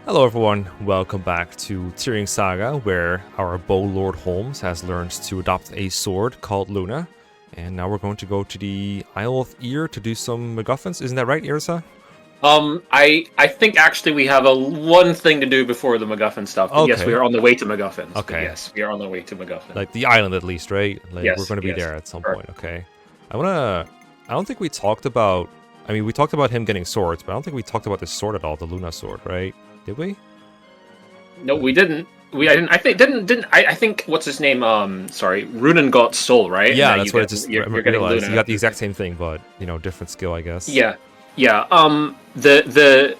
Hello everyone, welcome back to TEARRING SAGA, where our bow lord Holmes has learned to adopt a sword called Luna. And now we're going to go to the Isle of Ear to do some MacGuffins. Isn't that right, Irsa? I think actually we have one thing to do before the MacGuffin stuff. But yes, we Okay, are on the way to MacGuffins. But okay. yes, we are on the way to MacGuffin. Like the island at least, right? Like we're Yes, going to be yes. there at some Correct. point, okay. I don't think we talked about... I mean, we talked about him getting swords, but I don't think we talked about this sword at all, the Luna sword, right? Did we? No, we didn't. I didn't. I think didn't. I think what's his name? Sorry, Runen got Soul, right? Yeah, And now that's what I just you're getting realized. You Luna. got the exact same thing, but, you know, different skill, I guess. Yeah, yeah. The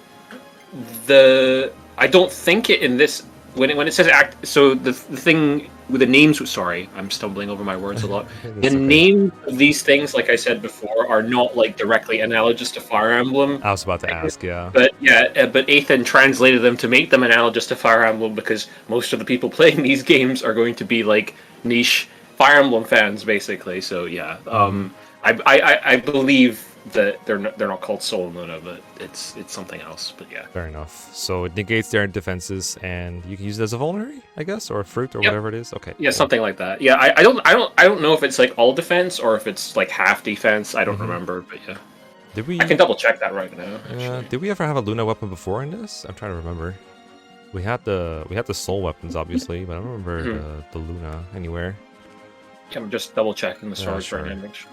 I don't think it in this when it says act. So the thing with the names. Sorry, I'm stumbling over my words a lot. The That's okay. names of these things, like I said before, are not like directly analogous to Fire Emblem. I was about to ask, yeah. But yeah, but Ethan translated them to make them analogous to Fire Emblem because most of the people playing these games are going to be like niche Fire Emblem fans, basically. So yeah, I believe that they're not called Soul and Luna, but it's something else. But yeah, Fair enough. So it negates their defenses, and you can use it as a vulnerary, I guess, or a fruit, or yep, whatever it is. Okay, yeah, cool. something like that. Yeah, I don't know if it's like all defense or if it's like half defense. I don't remember, but yeah, Did we? I can double check that right now. Actually, Did we ever have a Luna weapon before in this? I'm trying to remember. We had the soul weapons, obviously, but I don't remember the Luna anywhere. I'm just double checking the source sure. right now. Make sure.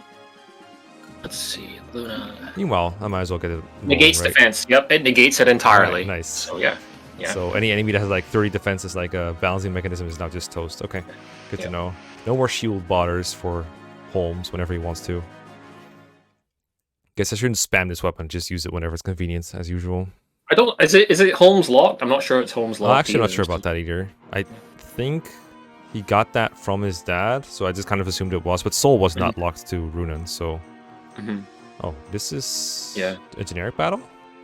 Let's see, Luna. Meanwhile, I might as well get it. Negates right? defense. Yep, it negates it entirely. Alright, nice. So yeah, yeah. So any enemy that has like 30 defenses, like a balancing mechanism, is now just toast. Okay, good to know. No more shield botters for Holmes whenever he wants to. Guess I shouldn't spam this weapon. Just use it whenever it's convenient, as usual. I don't. Is it Holmes locked? I'm not sure it's Holmes locked. I'm actually not sure about that either. I think he got that from his dad, so I just kind of assumed it was. But Soul was not locked to Runen, so. Oh, this is a generic battle,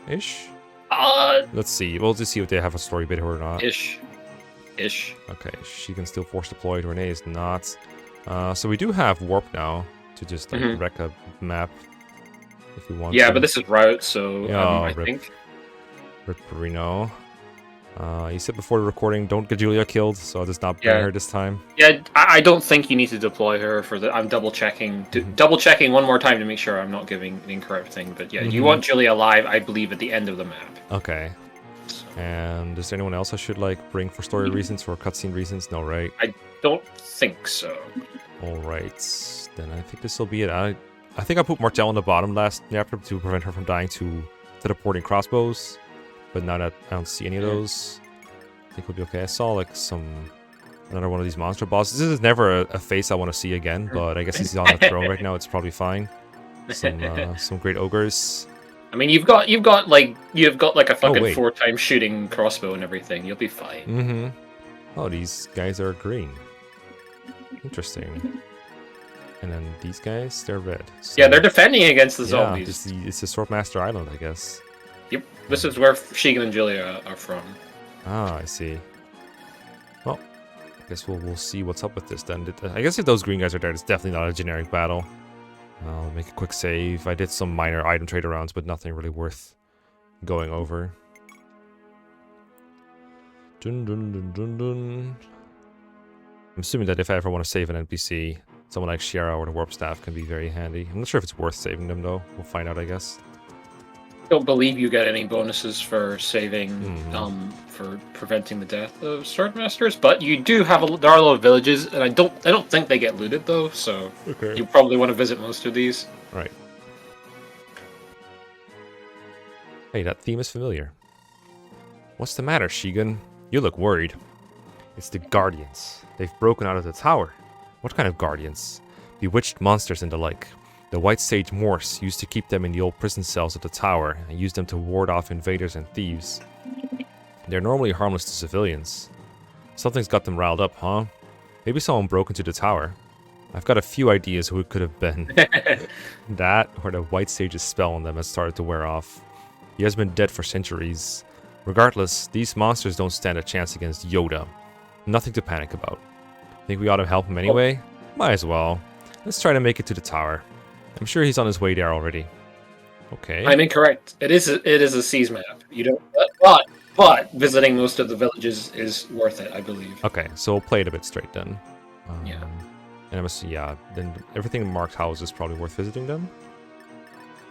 ish. Let's see. We'll just see if they have a story bit or not. Ish. Okay, she can still force deploy. Renee is not. So we do have warp now to just like wreck a map if we want. Yeah, to. but this is route, so I rip. think. Rip Reno. You said before the recording, don't get Julia killed, so I'll just not bring her this time. Yeah, I don't think you need to deploy her for the. I'm double checking. Double checking one more time to make sure I'm not giving an incorrect thing. But yeah, you want Julia alive, I believe, at the end of the map. Okay. So. And is there anyone else I should like bring for story reasons, for cutscene reasons? No, right? I don't think so. All right, then I think this will be it. I think I put Martel on the bottom last chapter to prevent her from dying to teleporting crossbows. But now that I don't see any of those, I think we'll be okay. I saw like another one of these monster bosses. This is never a face I want to see again, but I guess he's on the throne right now. It's probably fine. Some great ogres. I mean, you've got like a fucking 4-time shooting crossbow and everything. You'll be fine. Oh, these guys are green. Interesting. And then these guys, they're red. So, yeah, they're defending against the zombies. It's the Swordmaster Island, I guess. Yep, this is where Shigen and Julia are from. Ah, I see. Well, I guess we'll see what's up with this then. I guess if those green guys are there, it's definitely not a generic battle. I'll make a quick save. I did some minor item trade arounds, but nothing really worth going over. Dun dun dun dun dun. I'm assuming that if I ever want to save an NPC, someone like Shiera or the Warp Staff can be very handy. I'm not sure if it's worth saving them though. We'll find out, I guess. Don't believe you get any bonuses for saving, for preventing the death of Swordmasters, but you do have there are a lot of villages, and I don't think they get looted though, so you probably want to visit most of these. Right. Hey, that theme is familiar. What's the matter, Shigen? You look worried. It's the Guardians. They've broken out of the tower. What kind of Guardians? Bewitched monsters and the like. The White Sage Morse used to keep them in the old prison cells of the tower and used them to ward off invaders and thieves. They're normally harmless to civilians. Something's got them riled up, huh? Maybe someone broke into the tower. I've got a few ideas who it could have been. That, or the White Sage's spell on them has started to wear off. He has been dead for centuries. Regardless, these monsters don't stand a chance against Yoda. Nothing to panic about. Think we ought to help him anyway? Might as well. Let's try to make it to the tower. I'm sure he's on his way there already. Okay. I'm incorrect. It is a seas map. You don't. But But visiting most of the villages is worth it, I believe. Okay, so we'll play it a bit straight then. Yeah. And I must, yeah, then everything in marked houses is probably worth visiting them.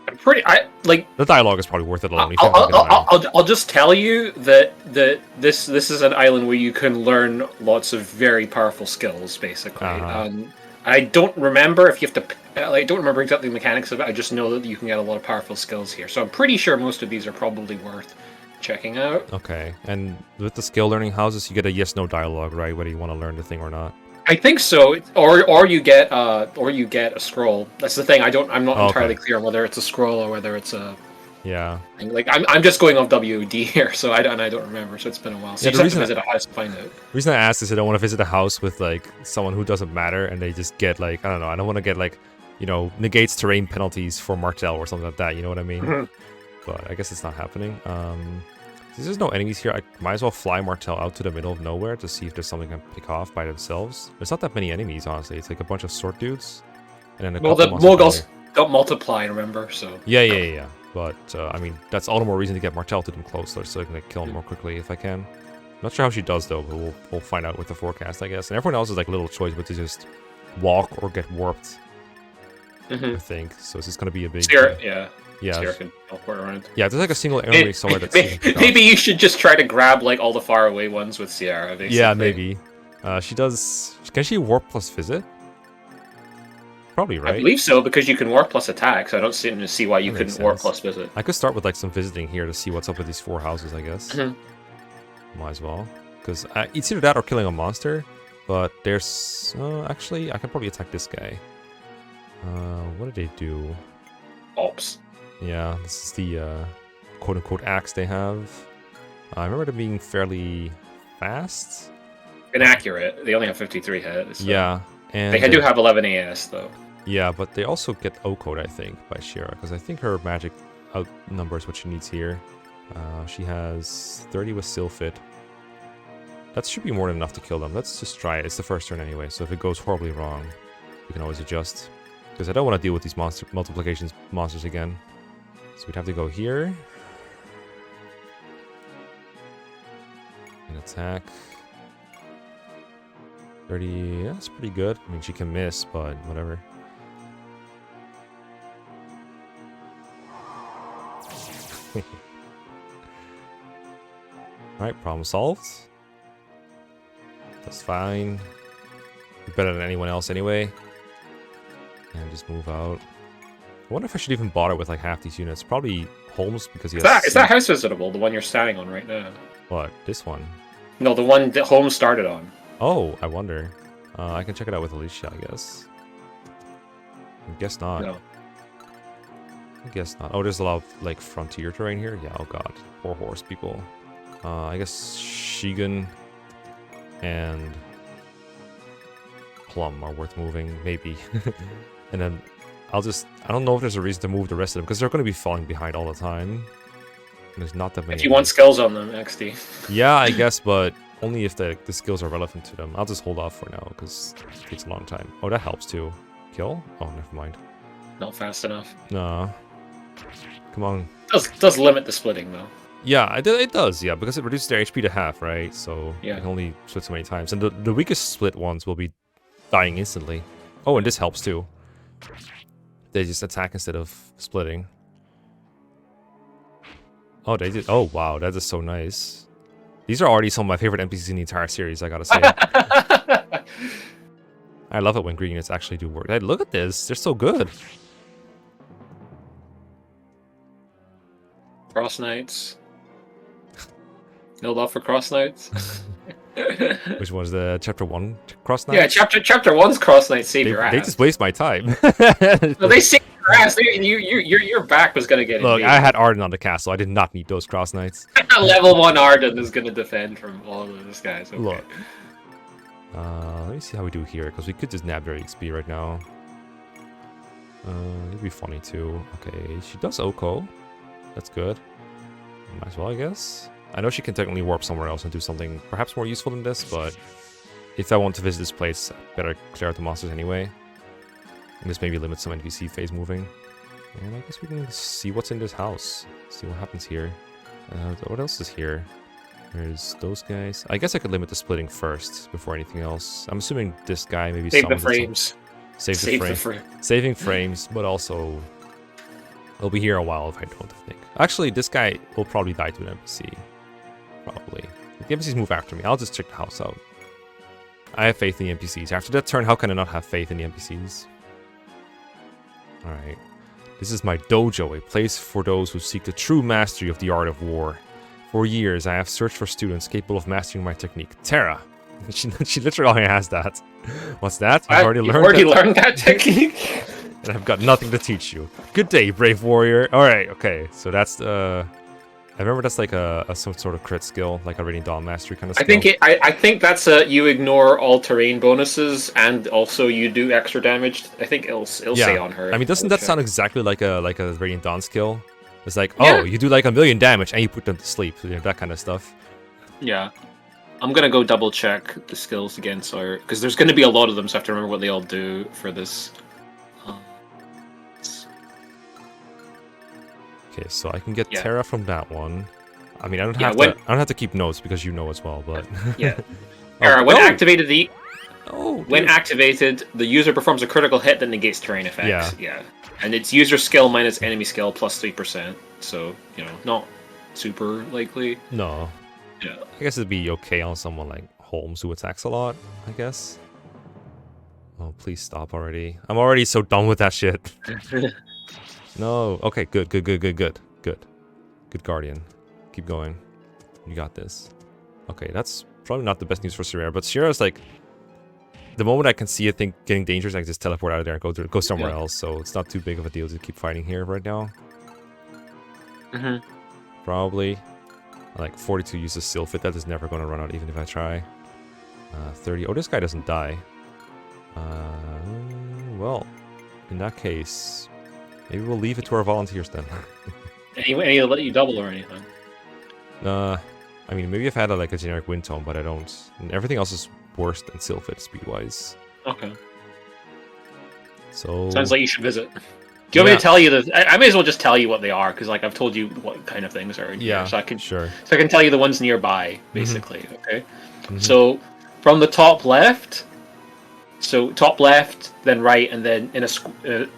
The dialogue is probably worth it alone. I'll just tell you that this is an island where you can learn lots of very powerful skills, basically. I don't remember if you have to. I don't remember exactly the mechanics of it. I just know that you can get a lot of powerful skills here. So I'm pretty sure most of these are probably worth checking out. Okay, and with the skill learning houses, you get a yes/no dialogue, right? Whether you want to learn the thing or not. I think so, or you get a scroll. That's the thing. I'm not entirely clear on whether it's a scroll or whether it's a. Yeah. Like I'm just going off WD here, so I don't remember. So it's been a while. So you have to visit a house to find out. The reason I asked is I don't want to visit a house with like someone who doesn't matter, and they just get like I don't know. I don't want to get like negates terrain penalties for Martel or something like that. You know what I mean? But I guess it's not happening. Since there's no enemies here, I might as well fly Martel out to the middle of nowhere to see if there's something I can pick off by themselves. There's not that many enemies, honestly. It's like a bunch of sword dudes, and then the Morgals don't multiply, remember? So yeah. But I mean, that's all the more reason to get Martel to them closer, so I can kill them more quickly if I can. Not sure how she does though, but we'll find out with the forecast, I guess. And everyone else is like little choice, but to just walk or get warped. I think so. It's just gonna be a big. Yeah. Sierra can teleport around. Yeah, there's like a single enemy somewhere that's. Maybe you should just try to grab like all the far away ones with Sierra. Basically. Yeah, maybe. She does. Can she warp plus visit? Probably, right? I believe so because you can warp plus attack. So I don't see why you couldn't warp plus visit. I could start with like some visiting here to see what's up with these 4 houses. I guess. Might as well, because it's either that or killing a monster. But there's actually I can probably attack this guy. What did they do? Ops. Yeah, this is the quote-unquote axe they have. I remember them being fairly fast. Inaccurate. They only have 53 hits. So. Yeah, and they do have 11 AS though. Yeah, but they also get O-code, I think, by Shira, because I think her magic outnumbers what she needs here. She has 30 with Sylphid. That should be more than enough to kill them. Let's just try it. It's the first turn anyway, so if it goes horribly wrong, we can always adjust. Because I don't want to deal with these multiplications monsters again. So we'd have to go here. And attack. 30, yeah, that's pretty good. I mean, she can miss, but whatever. Alright, problem solved. That's fine. You're better than anyone else anyway. And just move out. I wonder if I should even bother with like half these units. Probably Holmes because he has. Is that house visitable? The one you're standing on right now? What? This one? No, the one that Holmes started on. Oh, I wonder. I can check it out with Alicia, I guess. I guess not. No. I guess not. Oh, there's a lot of like frontier terrain here. Yeah. Oh god, 4 horse people. I guess Shigun and Plum are worth moving, maybe. And then I don't know if there's a reason to move the rest of them, because they're going to be falling behind all the time. And there's not that many. If you want skills on them, XD. Yeah, I guess, but only if the skills are relevant to them. I'll just hold off for now, because it takes a long time. Oh, that helps too. Kill? Oh, never mind. Not fast enough. Nah. Come on. Does limit the splitting, though. Yeah, it does, yeah, because it reduces their HP to half, right? So yeah. You can only split so many times. And the weakest split ones will be dying instantly. Oh, and this helps too. They just attack instead of splitting. Oh, they did. Oh, wow, that is so nice. These are already some of my favorite NPCs in the entire series, I gotta say. I love it when green units actually do work. Hey, look at this, they're so good. Cross Knights. No love for Cross Knights. Which was the chapter 1 Cross Knights? Yeah, chapter 1's Cross Knights save your ass. They just waste my time. No, they saved your ass. Your back was gonna get Look, invaded. I had Arden on the castle. I did not need those Cross Knights. Level 1 Arden is gonna defend from all of these guys. Okay. Look. Let me see how we do here, because we could just nab their XP right now. It'd be funny too. Okay, she does Oko. That's good. Might as well, I guess. I know she can technically warp somewhere else and do something perhaps more useful than this, but if I want to visit this place, I better clear out the monsters anyway. And this maybe limits some NPC phase moving. And I guess we can see what's in this house. See what happens here. What else is here? There's those guys. I guess I could limit the splitting first before anything else. I'm assuming this guy maybe Save the summons frames. Save the Save frame. the frame. Saving frames, but also he'll be here a while if I don't think. Actually, this guy will probably die to an NPC. Probably. If the NPCs move after me, I'll just check the house out. I have faith in the NPCs. After that turn, how can I not have faith in the NPCs? Alright. This is my dojo, a place for those who seek the true mastery of the art of war. For years, I have searched for students capable of mastering my technique. Terra. She literally already has that. What's that? You've already learned that technique? And I've got nothing to teach you. Good day, brave warrior. Alright, okay. So that's I remember that's like a some sort of crit skill, like a Radiant Dawn Mastery kind of skill. I think that's you ignore all terrain bonuses and also you do extra damage. I think it'll say on her. I mean, doesn't that sound exactly like a Radiant Dawn skill? It's like, oh, you do like 1,000,000 damage and you put them to sleep, you know, that kind of stuff. Yeah. I'm gonna go double check the skills again, so because there's gonna be a lot of them, so I have to remember what they all do for this. Okay, so I can get Terra from that one. I mean, I don't have to keep notes because you know as well, but yeah. Terra, when activated, the user performs a critical hit that negates terrain effects. Yeah. And it's user skill minus enemy skill plus 3%. So, you know, not super likely. No. Yeah. I guess it'd be okay on someone like Holmes who attacks a lot, I guess. Oh, please stop already. I'm already so done with that shit. No. Okay, good. Good Guardian. Keep going. You got this. Okay, that's probably not the best news for Sierra, but Sierra's like, the moment I can see a thing getting dangerous, I can just teleport out of there and go somewhere else, so it's not too big of a deal to keep fighting here right now. Probably. Like 42 uses Sylphid, that is never going to run out even if I try. 30. Oh, this guy doesn't die. Well, in that case, maybe we'll leave it to our volunteers then. Any let you double or anything? I mean, maybe if I had a generic Wind Tome, but I don't. And everything else is worse than Sylphid speed-wise. Okay. So sounds like you should visit. Do you want me to tell you the? I may as well just tell you what they are because like I've told you what kind of things are in here, so I can tell you the ones nearby, basically. Okay. So from the top left, then right, and then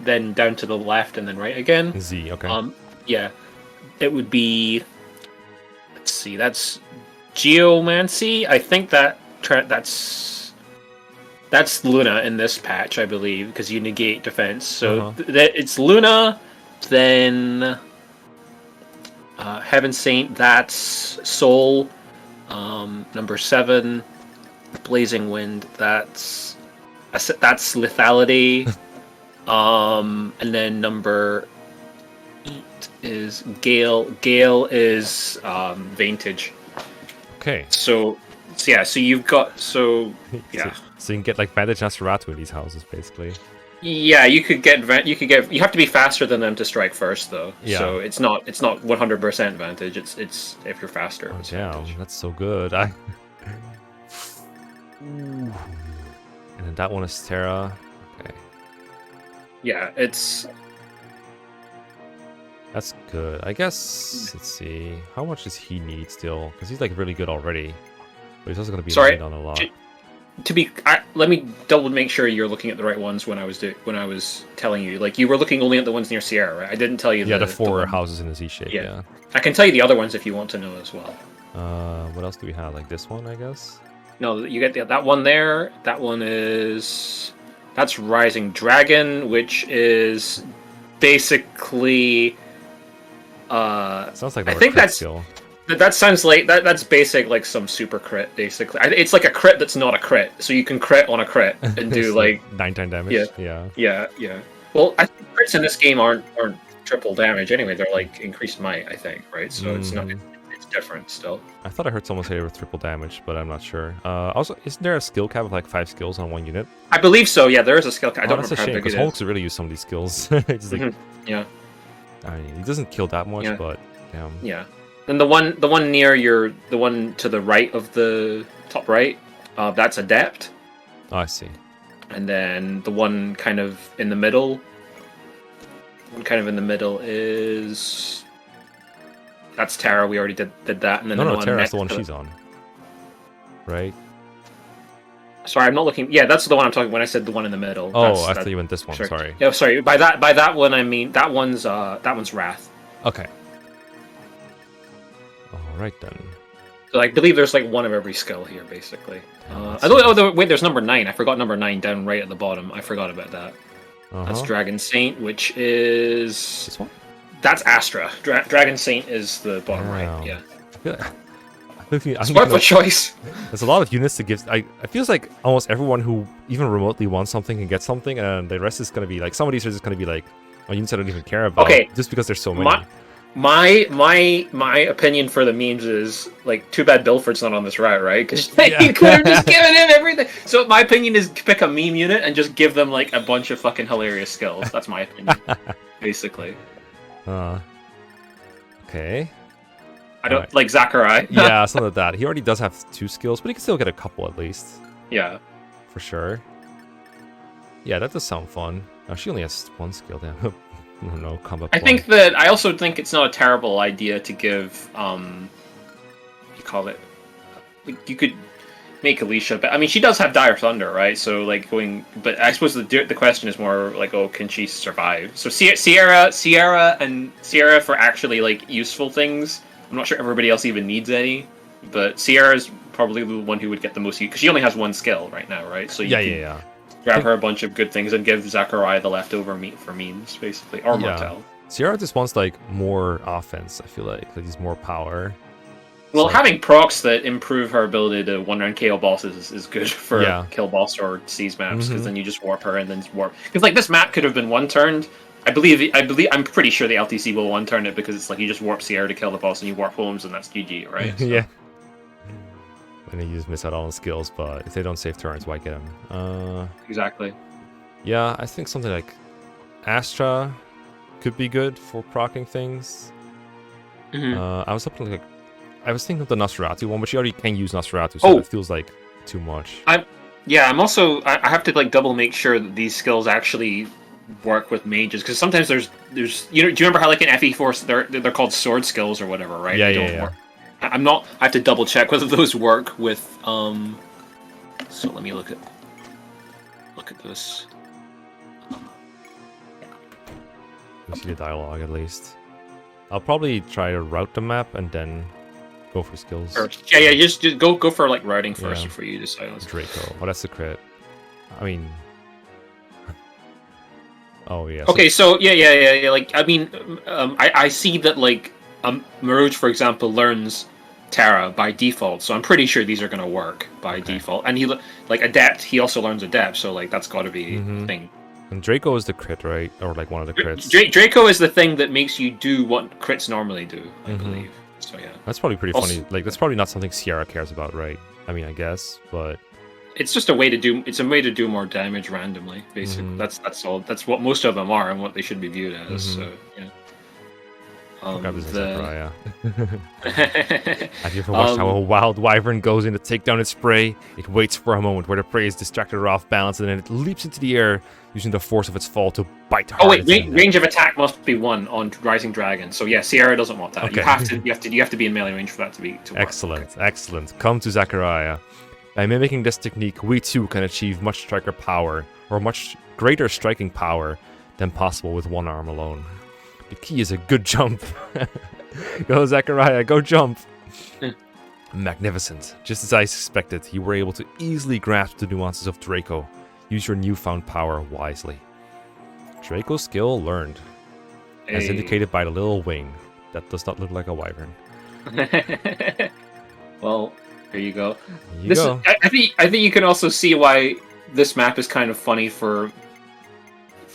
then down to the left, and then right again. Z. Okay. Yeah, it would be. Let's see. That's Geomancy. I think that's Luna in this patch, I believe, because you negate defense. So it's Luna, then Heaven Saint, that's Soul, number 7, Blazing Wind, that's Lethality, and then number 8 is Gale. Gale is Vantage. Okay. So you've got So you can get like Vantage Nosferatu in these houses, basically. Yeah, you have to be faster than them to strike first, though. Yeah. So it's not 100% Vantage. It's if you're faster. Oh, damn, that's so good. And then that one is Terra. Okay. Yeah, that's good. I guess, let's see. How much does he need still? Because he's like really good already. But he's also going to be leaning on a lot. Let me double make sure you're looking at the right ones when I was telling you. Like, you were looking only at the ones near Sierra, right? I didn't tell you the 4 houses in the Z shape, yeah. I can tell you the other ones if you want to know as well. What else do we have? Like this one, I guess? No, you get that one there. That one that's Rising Dragon, which is basically sounds like I think that's skill. That sounds like that's basic, like some super crit, basically. It's like a crit that's not a crit, so you can crit on a crit and do like 9 damage. Yeah. Well, I think crits in this game aren't triple damage anyway. They're like increased might, I think, right? So it's not. It's different still. I thought I heard someone say it was triple damage, but I'm not sure. Also, isn't there a skill cap of like 5 skills on one unit? I believe so. Yeah, there is a skill cap. I don't remember. That's a shame because Hulk could really use some of these skills. It's like, yeah. I mean, he doesn't kill that much, but damn. Yeah. And the one near the one to the right of the top right, that's Adept. Oh, I see. And then the one kind of in the middle, is That's Terra. We already did that, and then No, the no, one Terra's next the one to it- she's on. Right? Sorry, I'm not looking. Yeah, that's the one I'm talking. When I said the one in the middle. Oh, I thought you meant this one. Sorry. Sorry. Yeah, sorry. By that one, I mean that one's Wrath. Okay. All right then. So I believe there's like one of every skill here, basically. Wait, there's number 9. I forgot number 9 down right at the bottom. I forgot about that. That's Dragon Saint, which is This one. that's Astra. Dragon Saint is the bottom Wow. right. Yeah. I feel like Smart choice. there's a lot of units to give. It feels like almost everyone who even remotely wants something can get something, and the rest is gonna be like some of these are just gonna be like units I don't even care about. Okay. Just because there's so many. My opinion for the memes is like, too bad Bilford's not on this route, right? Because Yeah. you could have just given him everything. So my opinion is pick a meme unit and just give them like a bunch of fucking hilarious skills. That's my opinion, basically. Okay. I don't Alright. like Zachariah. Yeah, something like that. He already does have 2 skills, but he can still get a couple at least. Yeah. For sure. Yeah, that does sound fun. She only has 1 skill, damn. I don't know, combat I also think it's not a terrible idea to give you call it, like, you could make Alicia, but I mean she does have Dire Thunder, right? So like but I suppose the question is more like, oh, can she survive? So Sierra for actually like useful things. I'm not sure everybody else even needs any, but Sierra is probably the one who would get the most use because she only has 1 skill right now, right? So you can grab her a bunch of good things and give Zachariah the leftover meat for memes, basically, or Martel. Sierra just wants like more offense. I feel like he's more power. Well, having procs that improve her ability to one-round KO bosses is good for kill boss or seize maps, because then you just warp her and then warp. Because like this map could have been one-turned. I'm pretty sure the LTC will one-turn it because it's like you just warp Sierra to kill the boss and you warp Holmes and that's GG, right? So. Yeah. And then you just miss out on skills, but if they don't save turns, why get them? Exactly. Yeah, I think something like Astra could be good for proccing things. I was thinking of the Nosferatu one, but she already can use Nosferatu, so it feels like too much. I have to like double make sure that these skills actually work with mages, because sometimes there's do you remember how like in FE4 they're called sword skills or whatever, right? Yeah. Work. I have to double check whether those work with so let me look at this. We see the dialogue at least. I'll probably try to route the map and then go for skills. Yeah, just go for like routing first before you decide on Draco. Oh, that's the crit. I mean, oh yeah. Okay, so yeah. Like I mean, I see that like Marouge, for example, learns Terra by default, so I'm pretty sure these are gonna work by default. And he like Adept, he also learns Adept, so like that's got to be a thing. And Draco is the crit, right? Or like one of the crits. Draco is the thing that makes you do what crits normally do, I believe. So yeah. That's probably pretty funny. Like that's probably not something Sierra cares about, right? I mean, I guess, but it's just a way to do more damage randomly, basically. That's all. That's what most of them are and what they should be viewed as. So yeah. Have you ever watched how a wild wyvern goes in to take down its prey? It waits for a moment where the prey is distracted or off balance, and then it leaps into the air, using the force of its fall to bite hard. Oh wait, range of attack must be 1 on Rising Dragon. So yeah, Sierra doesn't want that. Okay. You have to be in melee range for that to work. Excellent. Come to Zachariah. By mimicking this technique, we too can achieve much striker power, or much greater striking power than possible with 1 arm alone. The key is a good jump. Go, Zachariah, go jump. Magnificent. Just as I suspected, you were able to easily grasp the nuances of Draco. Use your newfound power wisely. Draco's skill learned. As indicated by the little wing. That does not look like a wyvern. Well, there you go. I think you can also see why this map is kind of funny for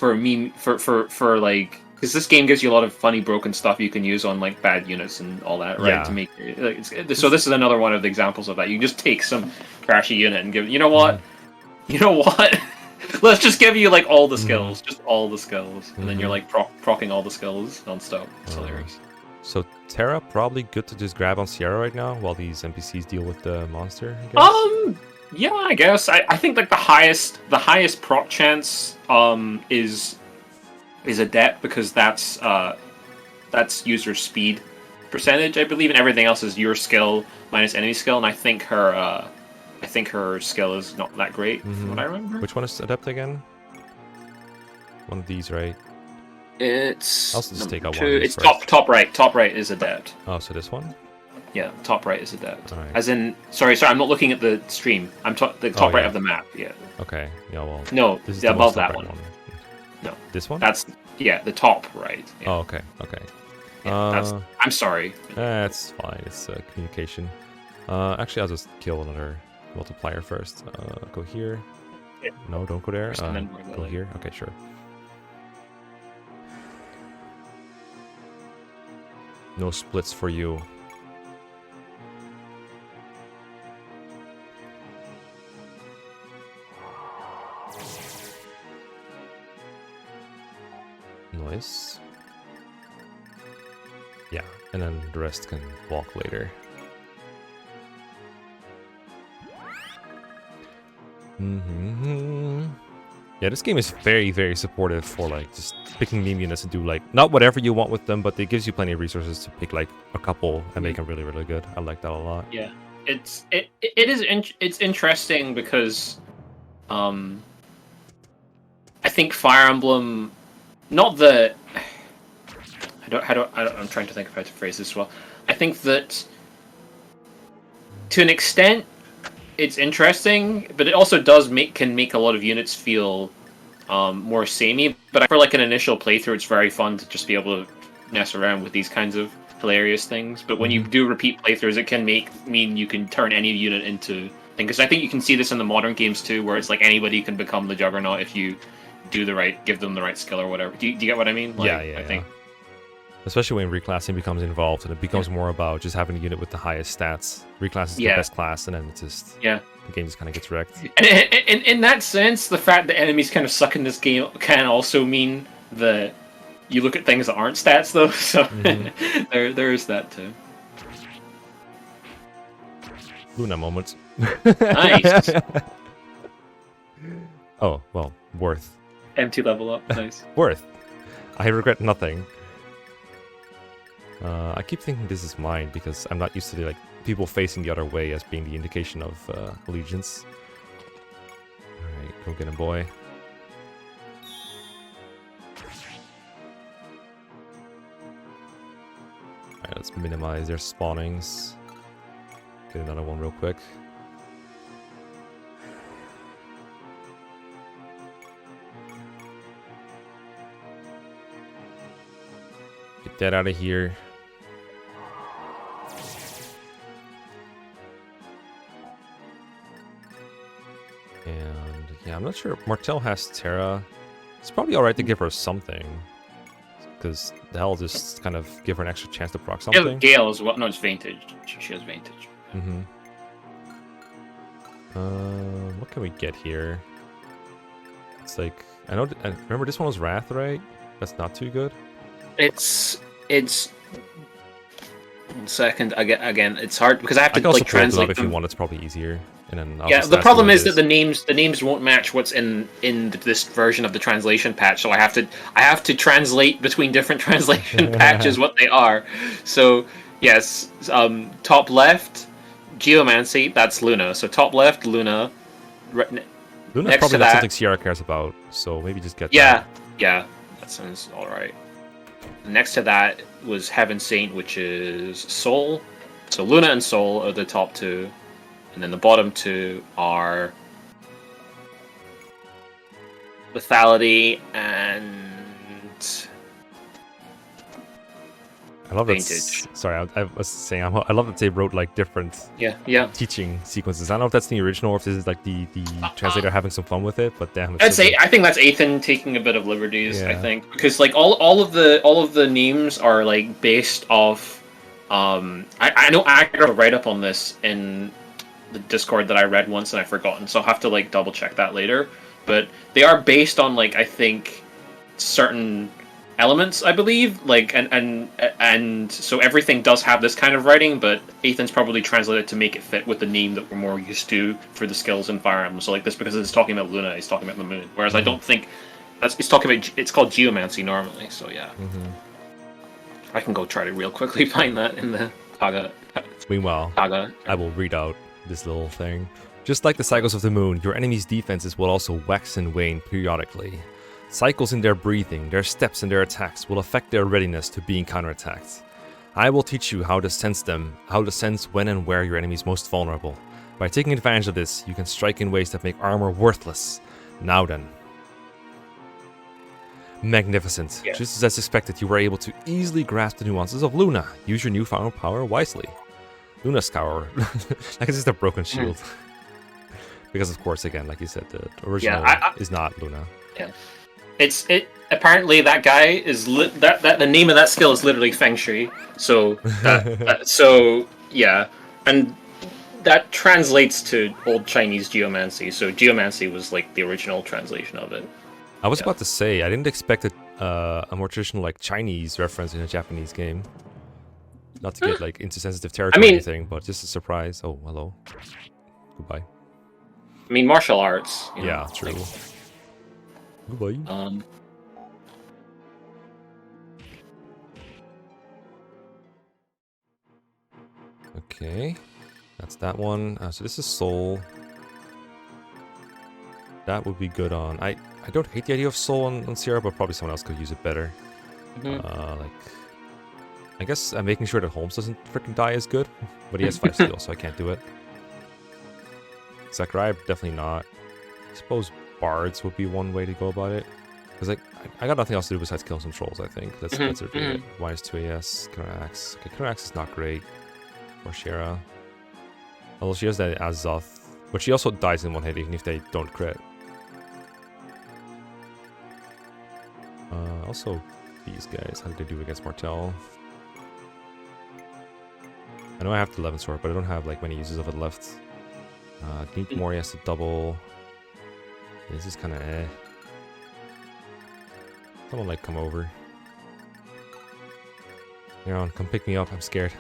a meme, for like, because this game gives you a lot of funny broken stuff you can use on like bad units and all that, right? Yeah. To make so this is another one of the examples of that. You can just take some trashy unit and give, you know what, let's just give you like all the skills, just all the skills, and then you're like procking all the skills non-stop. It's hilarious. So Terra probably good to just grab on Sierra right now while these NPCs deal with the monster, I guess? Yeah, I guess. I think like the highest proc chance is Adept, because that's user speed. percentage, I believe, and everything else is your skill minus enemy skill. And I think her skill is not that great, from what I remember. Which one is adept again? One of these, right? It's I'll just take out two. one of these It's first. top right. Top right is adept. Oh, so this one? Yeah, top right is adept. Alright. As in, sorry, I'm not looking at the stream. I'm the top right yeah. of the map. Yeah. Okay. Yeah. Well. No, This is yeah, the above most that upright one. No, This one? that's the top right. Yeah. Oh, okay. Okay. Yeah, I'm sorry. That's fine. It's communication. Actually, I'll just kill another multiplier first. Go here. Yeah. No, don't go there. And then we'll Go here. Okay, sure. No splits for you. Nice. Yeah, and then the rest can walk later. Yeah, this game is very, very supportive for like just picking meme units and do like not whatever you want with them, but it gives you plenty of resources to pick like a couple and make them really, really good. I like that a lot. Yeah, it's interesting because, I think Fire Emblem, not the. I'm trying to think of how to phrase this well. I think that to an extent, it's interesting, but it also can make a lot of units feel more samey. But for like an initial playthrough, it's very fun to just be able to mess around with these kinds of hilarious things. But when you do repeat playthroughs, it can mean you can turn any unit into thing. Because I think you can see this in the modern games too, where it's like anybody can become the Juggernaut if you give them the right skill or whatever. Do you get what I mean? Like, Yeah. I think. Especially when reclassing becomes involved and it becomes more about just having a unit with the highest stats. Reclass is the best class, and then it's just the game just kind of gets wrecked. And in that sense, the fact that enemies kind of suck in this game can also mean that you look at things that aren't stats, though. So there is that too. Luna moment. Nice. Oh well, worth. M2 level up. Nice. Worth. I regret nothing. I keep thinking this is mine because I'm not used to like people facing the other way as being the indication of allegiance. Alright, go get him, boy. Alright, let's minimize their spawnings. Get another one real quick. Get that out of here. And yeah, I'm not sure. Martel has Terra. It's probably alright to give her something. Because the hell just kind of give her an extra chance to proc something. Yeah, Gale as well. No, it's Vantage. She has Vantage. What can we get here? It's like I remember this one was Wrath, right? That's not too good. It's 1 second again. It's hard because I have to like translate them. If you them. want, it's probably easier. And then The problem is that the names won't match what's in this version of the translation patch. So I have to translate between different translation patches what they are. So yes, top left, Geomancy. That's Luna. So top left, Luna. Luna's next probably to not that, something Sierra cares about. So maybe just get yeah, that sounds all right. Next to that was Heaven Saint, which is Soul. So Luna and Soul are the top two. And then the bottom two are Lethality and I love that. Vantage. Sorry, I was saying I love that they wrote like different teaching sequences. I don't know if that's the original or if this is like the translator having some fun with it. But damn, I think that's Ethan taking a bit of liberties. I think because like all of the names are like based off. I know I got a write up on this in the Discord that I read once and I've forgotten, so I'll have to like double check that later. But they are based on like I think certain elements, I believe, like and so everything does have this kind of writing, but Ethan's probably translated to make it fit with the name that we're more used to for the skills in Fire Emblem. So like this, because it's talking about Luna, he's talking about the moon, whereas I don't think it's called Geomancy normally. So yeah. I can go try to real quickly find that in the Kaga. Meanwhile, Kaga. I will read out this little thing. Just like the cycles of the moon, your enemy's defenses will also wax and wane periodically. Cycles in their breathing, their steps, and their attacks will affect their readiness to being counterattacked. I will teach you how to sense when and where your enemy is most vulnerable. By taking advantage of this, you can strike in ways that make armor worthless. Now then. Magnificent. Yeah. Just as expected, you were able to easily grasp the nuances of Luna. Use your newfound power wisely. Luna Scour. Like it's just a broken shield. Because of course, again, like you said, the original is not Luna. Yeah. Apparently that guy is that the name of that skill is literally Feng Shui. So so yeah, and that translates to old Chinese geomancy. So geomancy was like the original translation of it. I was about to say I didn't expect a more traditional like Chinese reference in a Japanese game. Not to get like into sensitive territory or anything, but just a surprise. Oh, hello. Goodbye. I mean, martial arts. Yeah, true. Goodbye. Okay, that's that one. So this is Soul. That would be good on. I don't hate the idea of Soul on Sierra, but probably someone else could use it better. Like, I guess making sure that Holmes doesn't freaking die is good, but he has 5 steel, so I can't do it. Sakurai, definitely not. I suppose Bards would be one way to go about it. Because like, I got nothing else to do besides kill some trolls, I think. That's it. Minus 2 AS, Killer Axe. Okay, Killer Axe is not great. Or Shira. Although she has that Azoth. But she also dies in one hit even if they don't crit. Also, these guys. How did they do against Martel? I know I have the 11 sword, but I don't have like many uses of it left. Need more, he has to double. This is kind of eh. Someone like come over. Aaron, come pick me up. I'm scared.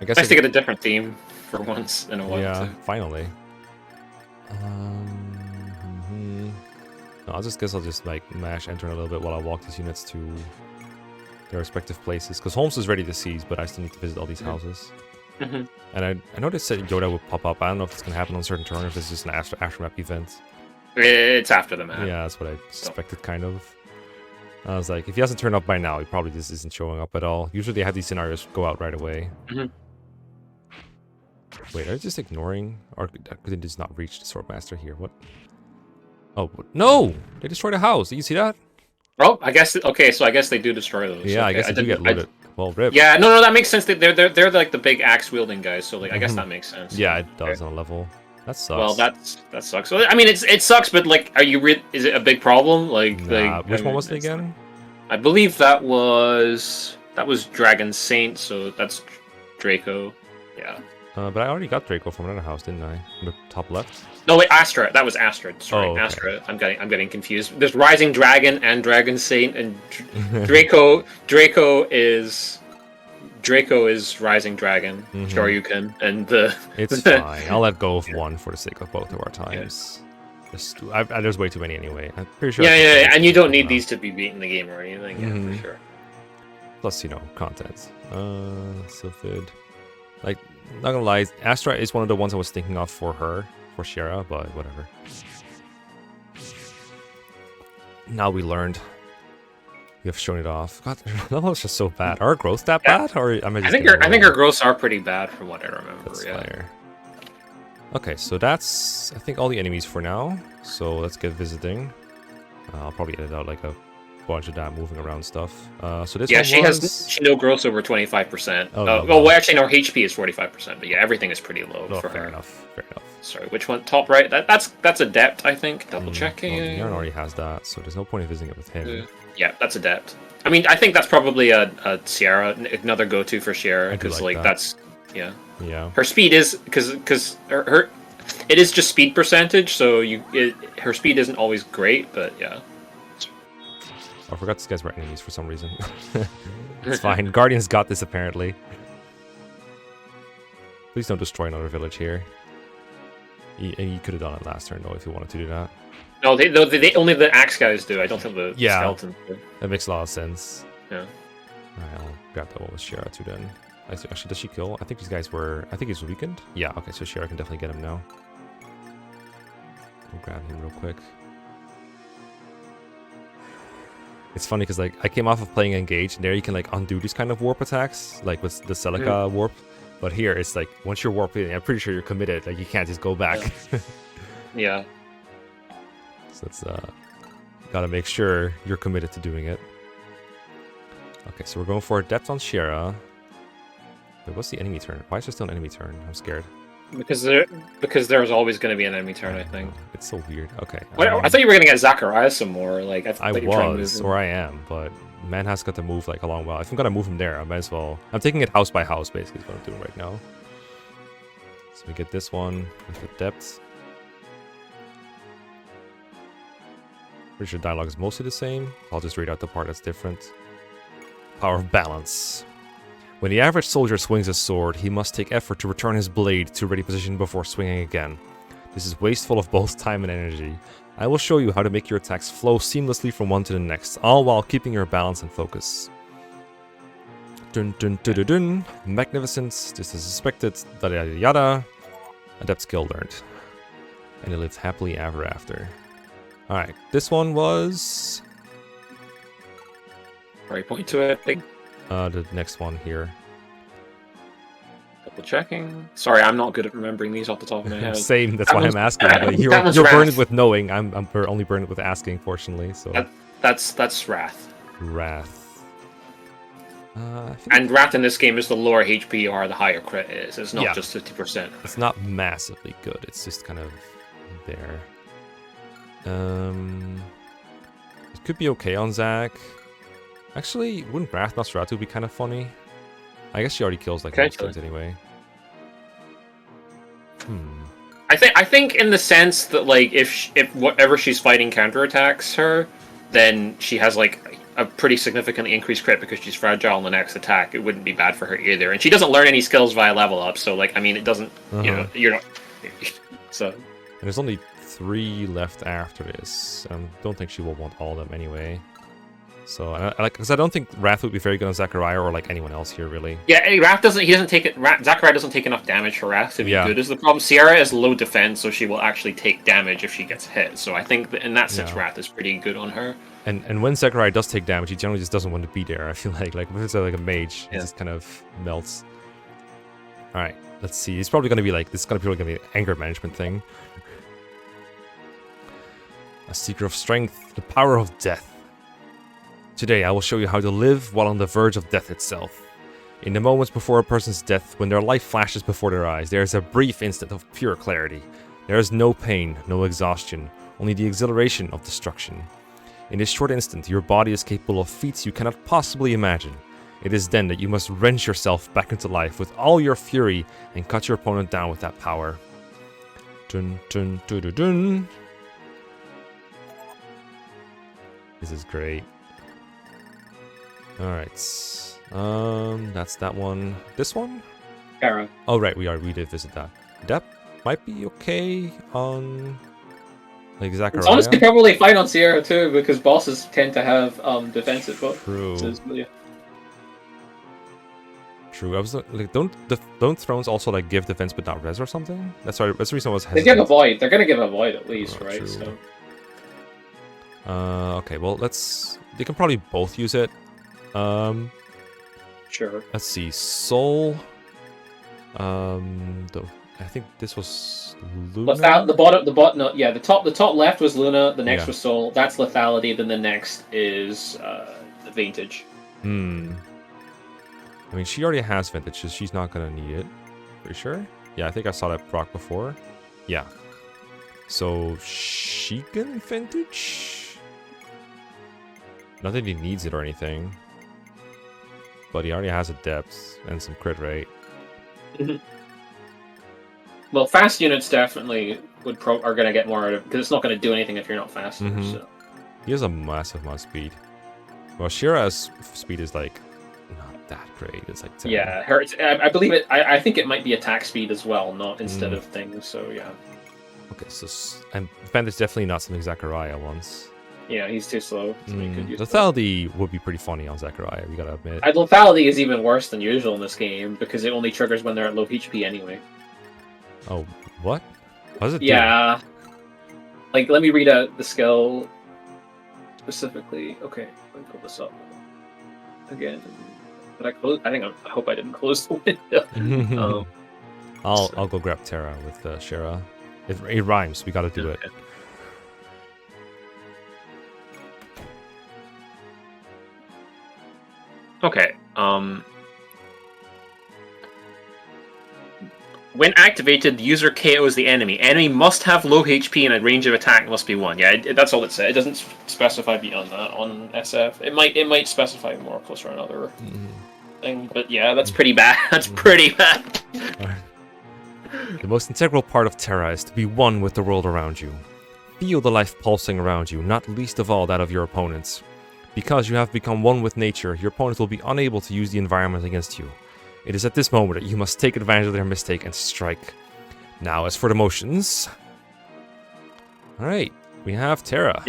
I guess nice to get a different theme for once in a while. Yeah, too. finally. No, I'll just like mash enter a little bit while I walk these units to their respective places. Because Holmes is ready to seize, but I still need to visit all these houses. And I noticed that Yoda would pop up. I don't know if it's going to happen on certain turn or if it's just an aftermap event. It's after the map. Yeah, that's what I suspected, kind of. I was like, if he hasn't turned up by now, he probably just isn't showing up at all. Usually they have these scenarios go out right away. Wait, are they just ignoring? Or could they just not reach the Swordmaster here? What? Oh, no! They destroyed a house. Did you see that? Oh, I guess. Okay, so I guess they do destroy those. Yeah, okay, I guess they do get loaded. Well, rip. Yeah, no, that makes sense. They're like the big axe wielding guys. So like, I guess that makes sense. Yeah, it does on a level. That sucks. Well, that sucks. So, I mean, it sucks, but like, is it a big problem? Like, which one was it again? I believe that was Dragon Saint. So that's Draco. Yeah. But I already got Draco from another house, didn't I? On the top left. No, wait, Astra. That was Astra. Sorry, okay. Astra. I'm getting confused. There's Rising Dragon and Dragon Saint, and Draco is Rising Dragon. Sure, you can. And it's fine. I'll let go of one for the sake of both of our times. Yeah. There's way too many anyway. I'm pretty sure. Yeah, and you don't need these to be beating the game or anything. Yeah, for sure. Plus, content. Sylphid. Like, not gonna lie, Astra is one of the ones I was thinking of for Shira, but whatever. Now we learned. We have shown it off. God, that was just so bad. Are our growths that bad? Or I think our growths are pretty bad from what I remember. That's fire. Okay, so that's I think all the enemies for now. So let's get visiting. I'll probably edit out like a bunch of that moving around stuff. So this she one has no growth over 25%. Oh, well, actually, no, HP is 45%, but yeah, everything is pretty low for fair her. Enough. Sorry, which one? Top right. That's Adept, I think. Double checking. Well, Aaron already has that, so there's no point in visiting it with him. Yeah, that's Adept. I mean, I think that's probably a Sierra, another go-to for Sierra, because like that's yeah. Her speed is because her it is just speed percentage, so her speed isn't always great, but yeah. I forgot these guys were enemies for some reason. It's fine. Guardians got this, apparently. Please don't destroy another village here. And you could have done it last turn, though, if you wanted to do that. No, they only the axe guys do. I don't think the Yeah. skeletons do. That makes a lot of sense. Yeah. Alright, I'll grab that one with Shira too then. Actually, does she kill? I think these guys were... I think he's weakened? Yeah, okay, so Shira can definitely get him now. We'll grab him real quick. It's funny because like I came off of playing Engage, and there you can like undo these kind of warp attacks, like with the Celica warp. But here it's like once you're warped in, I'm pretty sure you're committed. Like you can't just go back. Yeah. So it's gotta make sure you're committed to doing it. Okay, so we're going for a depth on Shira. Wait, what's the enemy turn? Why is there still an enemy turn? I'm scared. Because there's always going to be an enemy turn, I think. It's so weird. Okay. I thought you were going to get Zachariah some more. Like I I thought you were trying to was, move or I am, but man has got to move like a long while. If I'm gonna move him there, I might as well. I'm taking it house by house, basically, is what I'm doing right now. So we get this one with the depth. Pretty sure dialogue is mostly the same. I'll just read out the part that's different. Power of balance. When the average soldier swings his sword, he must take effort to return his blade to ready position before swinging again. This is wasteful of both time and energy. I will show you how to make your attacks flow seamlessly from one to the next, all while keeping your balance and focus. Dun dun dun dun dun. Magnificent, just as suspected, yada yada yada. Adept skill learned. And he lived happily ever after. Alright, this one was... Right, point to it. the next one here. Double checking. Sorry, I'm not good at remembering these off the top of my head. Same, that's why I'm asking. But you're Wrath. burned with knowing. I'm only burned with asking, fortunately. So That's Wrath. Wrath. And Wrath in this game is the lower HP or the higher crit is. It's not just 50%. It's not massively good. It's just kind of there. It could be okay on Zach. Actually, wouldn't Wrath Nosferatu be kind of funny? I guess she already kills like most things anyway. I think in the sense that like if whatever she's fighting counterattacks her, then she has like a pretty significantly increased crit because she's fragile in the next attack. It wouldn't be bad for her either, and she doesn't learn any skills via level up. So like I mean, it doesn't. You know, you're not. So. And there's only 3 left after this. I don't think she will want all of them anyway. So, because I don't think Wrath would be very good on Zachariah or like anyone else here, really. Yeah, Wrath doesn't. He doesn't take it. Zachariah doesn't take enough damage for Wrath to be good. Is the problem? Sierra is low defense, so she will actually take damage if she gets hit. So I think that in that sense, Wrath is pretty good on her. And when Zachariah does take damage, he generally just doesn't want to be there. I feel like if it's like a mage, he just kind of melts. All right, let's see. It's probably going to be like this. Is probably going to be an anger management thing. A seeker of strength, the power of death. Today, I will show you how to live while on the verge of death itself. In the moments before a person's death, when their life flashes before their eyes, there is a brief instant of pure clarity. There is no pain, no exhaustion, only the exhilaration of destruction. In this short instant, your body is capable of feats you cannot possibly imagine. It is then that you must wrench yourself back into life with all your fury and cut your opponent down with that power. Dun dun dun dun dun. This is great. Alright. That's that one. This one? Kara. Oh, right, we did visit that. That might be okay on... like Zachariah. It's honestly probably fine on Sierra too, because bosses tend to have defensive buffs. True. Yeah. True. I was like, don't thrones also like give defense but not res or something? That's the reason I was hesitant. They give a void. They're gonna give a void at least, right? True. So. Okay. Well, they can probably both use it. Sure. Let's see. Soul. I think this was Luna. The top left was Luna. The next was Soul. That's lethality. Then the next is the Vintage. I mean, she already has Vintage, so she's not gonna need it. Pretty sure. Yeah, I think I saw that proc before. Yeah. So she can Vintage. Not that he needs it or anything. But he already has a depth and some crit rate. Well, fast units definitely are going to get more out of it, because it's not going to do anything if you're not fast. So. He has a massive amount of speed. Well, Shira's speed is like not that great. It's like 10. Yeah, I believe it. I think it might be attack speed as well, not instead of things. So yeah. Okay, so and Vantage definitely not something Zachariah wants. Yeah, he's too slow to make good use of. Lethality would be pretty funny on Zachariah, we gotta admit. Lethality is even worse than usual in this game because it only triggers when they're at low HP anyway. Oh, what? What does it do? Yeah. Like, let me read out the skill specifically. Okay, let me pull this up again. Did I close? I hope I didn't close the window. I'll go grab Terra with Shara. It rhymes. We gotta do it. Okay. When activated, the user KOs the enemy. Enemy must have low HP and a range of attack must be 1. Yeah, that's all it said. It doesn't specify beyond that on SF. It might specify more closer on another thing, but yeah, that's pretty bad. That's pretty bad. The most integral part of Terra is to be one with the world around you. Feel the life pulsing around you, not least of all that of your opponents. Because you have become one with nature, your opponents will be unable to use the environment against you. It is at this moment that you must take advantage of their mistake and strike. Now, as for the motions... Alright, we have Terra.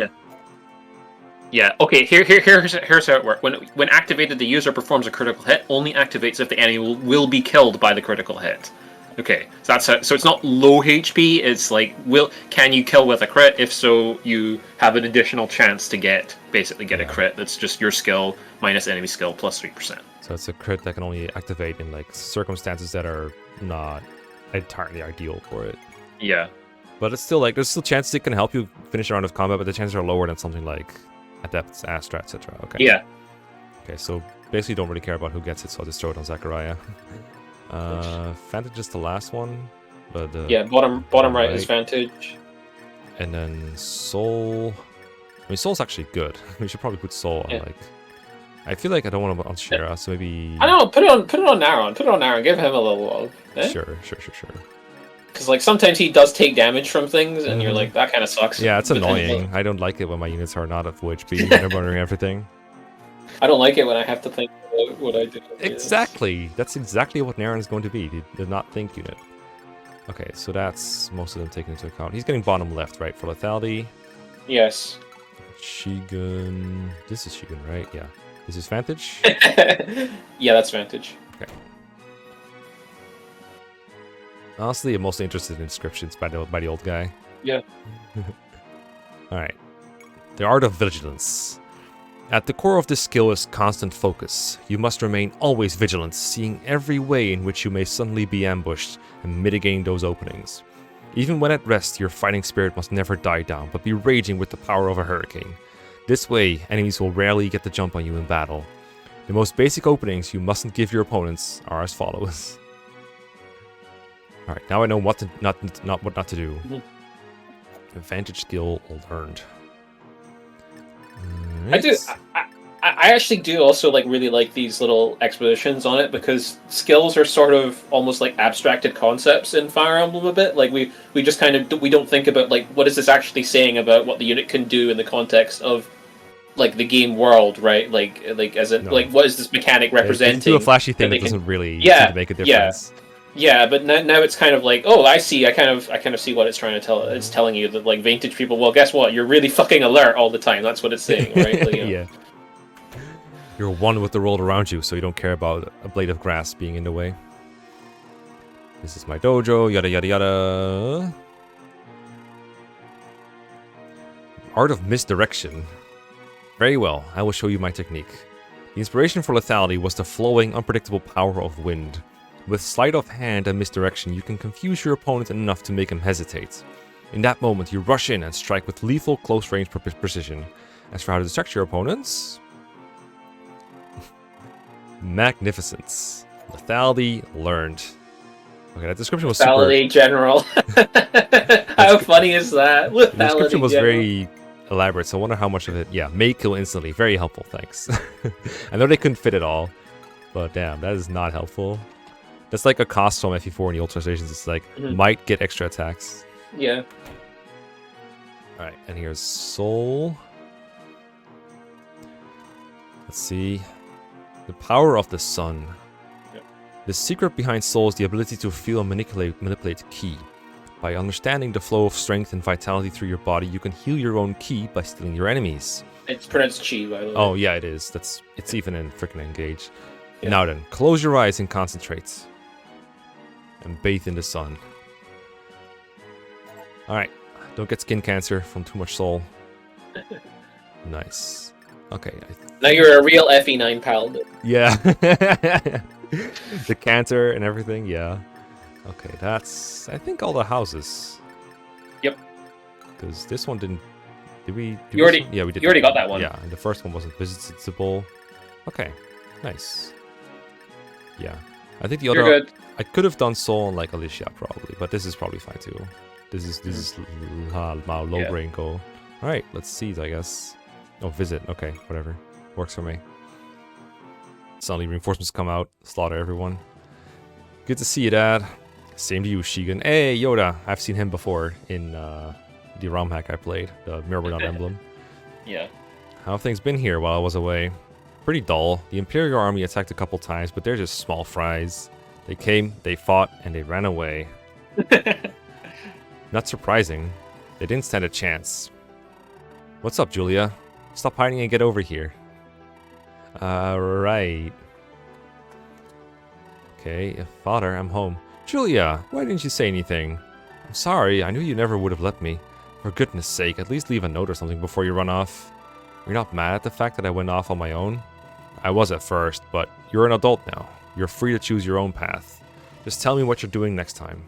Yeah, okay, here's how it works. When activated, the user performs a critical hit, only activates if the enemy will be killed by the critical hit. Okay, so that's so it's not low HP, it's like, can you kill with a crit? If so, you have an additional chance to get a crit. That's just your skill minus enemy skill plus 3%. So it's a crit that can only activate in like circumstances that are not entirely ideal for it. Yeah. But it's still like, there's still chances it can help you finish a round of combat, but the chances are lower than something like Adepts, Astra, etc. Okay. Yeah. Okay, so basically don't really care about who gets it, so I'll just throw it on Zachariah. Vantage is the last one, but yeah, bottom right is Vantage, and then Soul. I mean, Soul's actually good. We should probably put Soul on like. I feel like I don't want to put on Shira, so maybe. I don't know. Put it on Naron. Put it on Naron. Give him a little love. Eh? Sure. Because like sometimes he does take damage from things, and you're like, that kind of sucks. Yeah, it's annoying. I don't like it when my units are not at full HP and they're murdering everything. I don't like it when I have to think about what I do. Exactly. That's exactly what Naron is going to be. The not think unit. Okay, so that's most of them taken into account. He's getting bottom left, right, for lethality. Yes. Shigun. This is Shigun, right? Yeah. This is Vantage? Yeah, that's Vantage. Okay. Honestly, I'm mostly interested in inscriptions by the old guy. Yeah. Alright. The Art of Vigilance. At the core of this skill is constant focus. You must remain always vigilant, seeing every way in which you may suddenly be ambushed and mitigating those openings. Even when at rest, your fighting spirit must never die down, but be raging with the power of a hurricane. This way, enemies will rarely get the jump on you in battle. The most basic openings you mustn't give your opponents are as follows. Alright, now I know what not to do. Advantage skill learned. I actually do also really like these little expositions on it, because skills are sort of almost like abstracted concepts in Fire Emblem a bit. Like we just kind of we don't think about like what is this actually saying about what the unit can do in the context of like the game world, right? Like as it like what is this mechanic representing? Do a flashy thing that doesn't really seem to make a difference. Yeah, but now it's kind of like, oh, I see. I kind of see what it's trying to tell. It's telling you that like Vantage people. Well, guess what? You're really fucking alert all the time. That's what it's saying, right? Like, Yeah. You're one with the world around you, so you don't care about a blade of grass being in the way. This is my dojo. Yada yada yada. Art of Misdirection. Very well. I will show you my technique. The inspiration for lethality was the flowing, unpredictable power of wind. With sleight of hand and misdirection, you can confuse your opponent enough to make him hesitate. In that moment, you rush in and strike with lethal close-range precision. As for how to distract your opponents... Magnificence. Lethality learned. Okay, that description was lethality super... general. How funny is that? Lethality the description was general. very elaborate, so I wonder how much of it... Yeah, may kill instantly. Very helpful, thanks. I know they couldn't fit it all, but damn, that is not helpful. That's like a cost from FE4 in the old translations. It's like, might get extra attacks. Yeah. Alright, and here's Soul. Let's see. The power of the sun. Yep. The secret behind Soul is the ability to feel and manipulate ki. By understanding the flow of strength and vitality through your body, you can heal your own ki by stealing your enemies. It's pronounced chi, by the way. Oh, yeah, it is. It's even in freaking Engage. Yeah. Now then, close your eyes and concentrate. And bathe in the sun. Alright, don't get skin cancer from too much soul. Nice. Okay. Now you're a real FE9 paladin. Yeah. The canter and everything, yeah. Okay, that's, I think, all the houses. Yep. Because this one didn't... Did we... do You already, this one? Yeah, we did. you already got that one. Yeah, and the first one wasn't visitable. Okay, nice. Yeah. I think the You're other... good. I could have done Soul on, like, Alicia, probably. But this is probably fine, too. This is low brain goal. Alright, let's see, I guess. Oh, visit. Okay, whatever. Works for me. Suddenly reinforcements come out. Slaughter everyone. Good to see you, Dad. Same to you, Shigen. Hey, Yoda. I've seen him before in the ROM hack I played. The Mirror Emblem. Yeah. How have things been here while I was away? Pretty dull. The Imperial army attacked a couple times, but they're just small fries. They came, they fought, and they ran away. Not surprising. They didn't stand a chance. What's up, Julia? Stop hiding and get over here. Right. Okay, Father, I'm home. Julia, why didn't you say anything? I'm sorry, I knew you never would have let me. For goodness sake, at least leave a note or something before you run off. You're not mad at the fact that I went off on my own? I was at first, but you're an adult now. You're free to choose your own path. Just tell me what you're doing next time.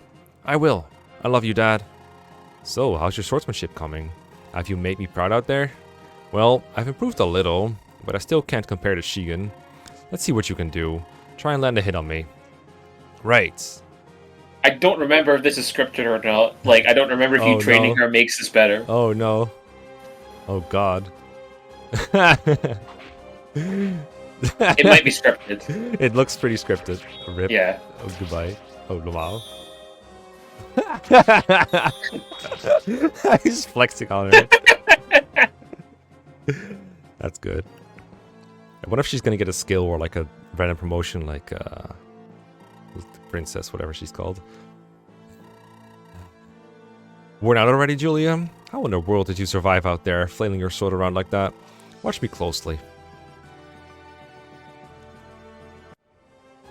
I will. I love you, Dad. So, how's your swordsmanship coming? Have you made me proud out there? Well, I've improved a little, but I still can't compare to Shigen. Let's see what you can do. Try and land a hit on me. Right. I don't remember if this is scripted or not. Like, I don't remember if you training her makes this better. Oh, no. Oh, God. It might be scripted. It looks pretty scripted. Rip. Yeah. Oh, goodbye. Oh, wow. He's flexing on her. That's good. What if she's gonna get a skill or like a random promotion, like the princess, whatever she's called? Worn out already, Julia? How in the world did you survive out there, flailing your sword around like that? Watch me closely.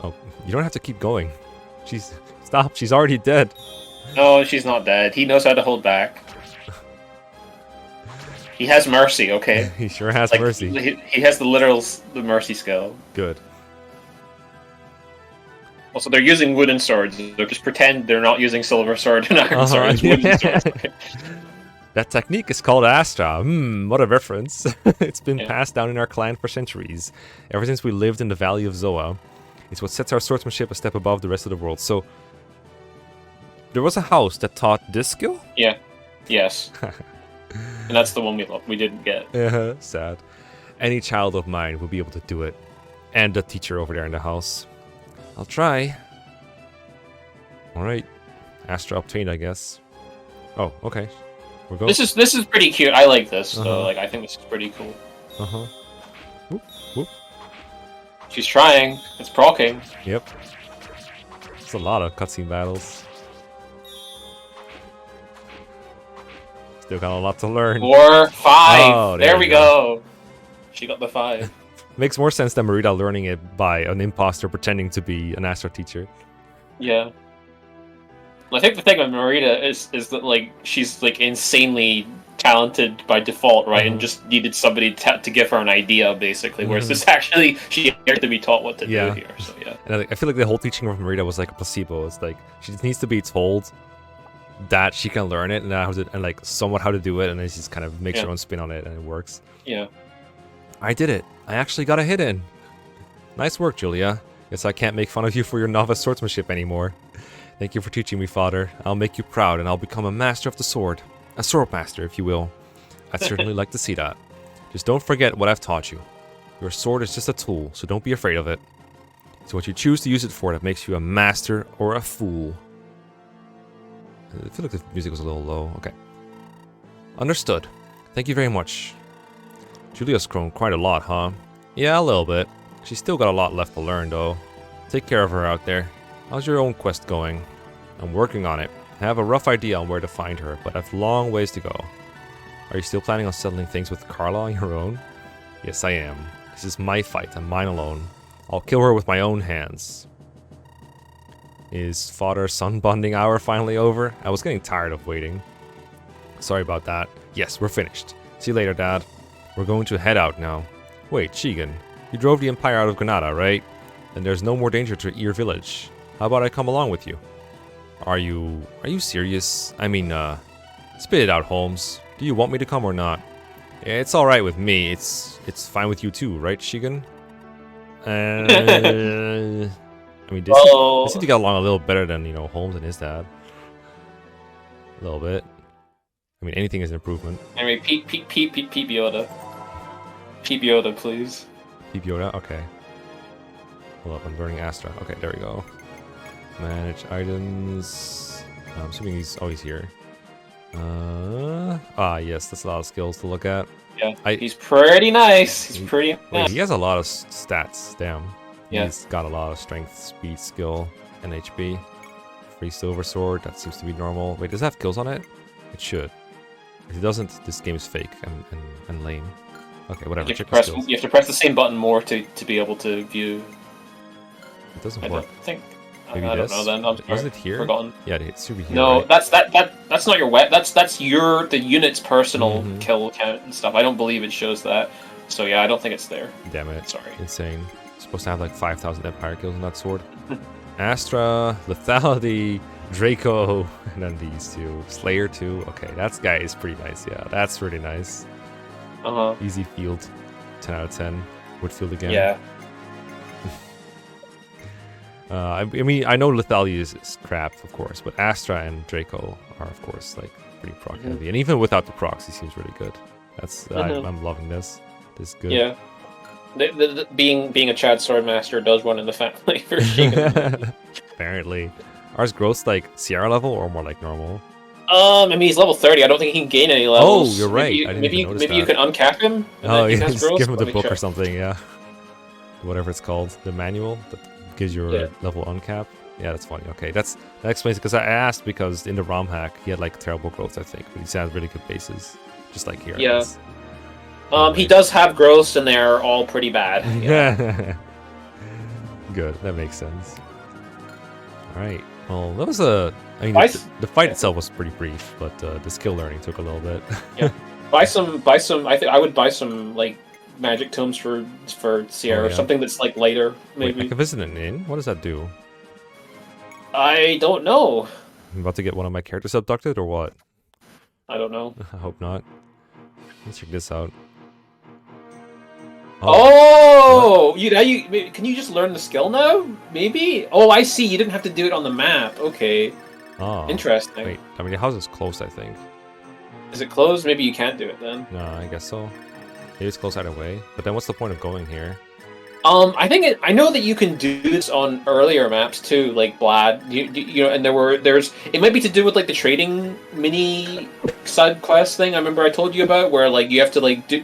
Oh, you don't have to keep going. Stop, she's already dead. No, she's not dead. He knows how to hold back. He has mercy, okay? He sure has like, mercy. He has the mercy skill. Good. Also, they're using wooden swords. They'll just pretend they're not using silver sword and iron sword. It's wooden swords. Okay. That technique is called Astra. What a reference. It's been passed down in our clan for centuries. Ever since we lived in the Valley of Zoa. It's what sets our swordsmanship a step above the rest of the world. So, there was a house that taught this skill? Yeah. Yes. And that's the one we didn't get. Sad. Any child of mine will be able to do it. And the teacher over there in the house. I'll try. Alright. Astra obtained, I guess. Oh, okay. We're going. This is pretty cute. I like this, though. Like, I think this is pretty cool. Whoop, whoop. She's trying. It's proccing. Yep. It's a lot of cutscene battles. Still got a lot to learn. 4, 5. Oh, there we go. She got the 5. Makes more sense than Marita learning it by an imposter pretending to be an Astra teacher. Yeah. I think the thing with Marita is that, like, she's, like, insanely talented by default, right? And just needed somebody to give her an idea, basically. Whereas this actually, she had to be taught what to do here. So, yeah. And I feel like the whole teaching of Marita was like a placebo. It's like, she just needs to be told that she can learn it and like somewhat how to do it, and then she just kind of makes her own spin on it, and it works. Yeah. I did it. I actually got a hit in. Nice work, Julia. Guess I can't make fun of you for your novice swordsmanship anymore. Thank you for teaching me, Father. I'll make you proud, and I'll become a master of the sword. A sword master, if you will. I'd certainly like to see that. Just don't forget what I've taught you. Your sword is just a tool, so don't be afraid of it. It's what you choose to use it for that makes you a master or a fool. I feel like the music was a little low. Okay. Understood. Thank you very much. Julia's grown quite a lot, huh? Yeah, a little bit. She's still got a lot left to learn, though. Take care of her out there. How's your own quest going? I'm working on it. I have a rough idea on where to find her, but I've long ways to go. Are you still planning on settling things with Carla on your own? Yes, I am. This is my fight, and mine alone. I'll kill her with my own hands. Is father-son bonding hour finally over? I was getting tired of waiting. Sorry about that. Yes, we're finished. See you later, Dad. We're going to head out now. Wait, Shigen, you drove the Empire out of Granada, right? Then there's no more danger to Ear Village. How about I come along with you? Are you serious? I mean, spit it out, Holmes. Do you want me to come or not? Yeah, it's alright with me. It's fine with you too, right, Shigen? I mean, they seem to get along a little better than, you know, Holmes and his dad. A little bit. I mean, anything is an improvement. Anyway, peep Yoda. Peep Yoda, please. Peep Yoda? Okay. Hold up, I'm learning Astra. Okay, there we go. Manage items. I'm assuming he's always here. Yes, that's a lot of skills to look at. Yeah, he's pretty nice. He's pretty nice. Wait, he has a lot of stats, damn. Yeah. He's got a lot of strength, speed, skill, and HP. Free silver sword, that seems to be normal. Wait, does it have kills on it? It should. If it doesn't, this game is fake and lame. Okay, whatever. You have to press the same button more to be able to view. It doesn't work. I think. Maybe I don't know then. Was it here? Forgotten. Yeah, it should be here. No, right? that's not your wet. That's the unit's personal kill count and stuff. I don't believe it shows that. So yeah, I don't think it's there. Damn it. Sorry. Insane. Supposed to have like 5,000 Empire kills on that sword. Astra, Lethality, Draco, and then these two. Slayer 2. Okay, that guy is pretty nice. Yeah, that's really nice. Easy field. 10 out of 10. Would field again. Yeah. I mean, I know Lethality is crap, of course, but Astra and Draco are, of course, like pretty proc heavy. And even without the procs, he seems really good. That's I'm loving this. This is good. Yeah. Being a Chad Swordmaster does run in the family for Shigen. Apparently. Ours growth's like Sierra level or more like normal? I mean, he's level 30. I don't think he can gain any levels. Oh, you're right. Maybe you can uncap him. Oh, yeah, just give him the book or something, yeah. Whatever it's called. The manual that gives your level uncap. Yeah, that's funny. Okay, that explains it, because I asked because in the ROM hack, he had like terrible growth, I think, but he has really good bases. Just like here. Yeah. He does have growths, and they're all pretty bad. Yeah. Good. That makes sense. All right. Well, that was I mean, the fight itself was pretty brief, but the skill learning took a little bit. Yeah. Buy some. I think I would buy some like magic tomes for Sierra, or something that's like lighter. Maybe. Wait, I can visit an inn. What does that do? I don't know. I'm about to get one of my characters abducted, or what? I don't know. I hope not. Let's check this out. Oh, can you just learn the skill now? Maybe. Oh, I see. You didn't have to do it on the map. Okay. Oh. Interesting. Wait, I mean the house is closed, I think. Is it closed? Maybe you can't do it then. No, I guess so. Maybe it's closed either way. But then what's the point of going here? I know that you can do this on earlier maps too, like Blad. You know, and there's it might be to do with like the trading mini side quest thing. I remember I told you about where like you have to like do.